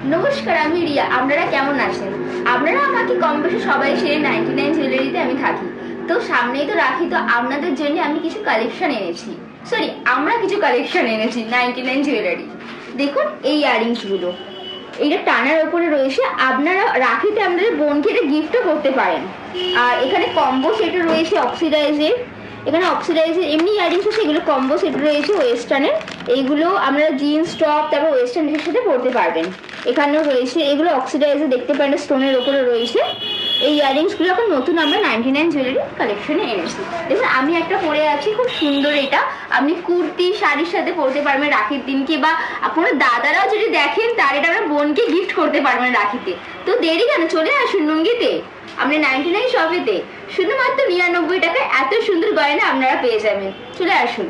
নমস্কার, আমি রিয়া। আপনারা কেমন আছেন? আপনারা আমাকে কম বেশি সবাই সেরে 99 জুয়েলারিতে আমি থাকি। তো সামনেই তো রাখি, তো আপনাদের জন্য আমি কিছু কালেকশন এনেছি। সরি, আমরা কিছু কালেকশন এনেছি 99 জুয়েলারি। দেখুন এই ইয়াররিংস গুলো, এইটা টানার ওপরে রয়েছে। আপনারা রাখিতে আপনাদের বোনকে এটা গিফটও করতে পারেন। আর এখানে কম্বো সেট রয়েছে অক্সিডাইজের। এখানে অক্সিডাইজের এমনি ইয়াররিংস আছে, এগুলো কম্বো সেট রয়েছে ওয়েস্টার্নের। এইগুলো আপনারা জিন্স টপ তারপর ওয়েস্টার্ন ড্রেসের সাথে পরতে পারবেন। এখানেও রয়েছে, এগুলো অক্সিডাইজের দেখতে পারেন, স্টোনের ওপরে রয়েছে। এই ইয়াররিংসগুলো এখন নতুন আমরা 99 জুয়েলারি কালেকশনে এনেছি। দেখুন আমি একটা পরে আছি, খুব সুন্দর। এটা আপনি কুর্তি শাড়ির সাথে পরতে পারবেন রাখির দিনকে, বা আপনার দাদারাও যদি দেখেন তার এটা আপনার বোনকে গিফট করতে পারবেন রাখিতে। তো দেরি কেন, চলে আসুন লুঙ্গিতে। আপনি 99 শপেতে শুধুমাত্র 99 টাকায় এত সুন্দর গয়না আপনারা পেয়ে যাবেন। চলে আসুন।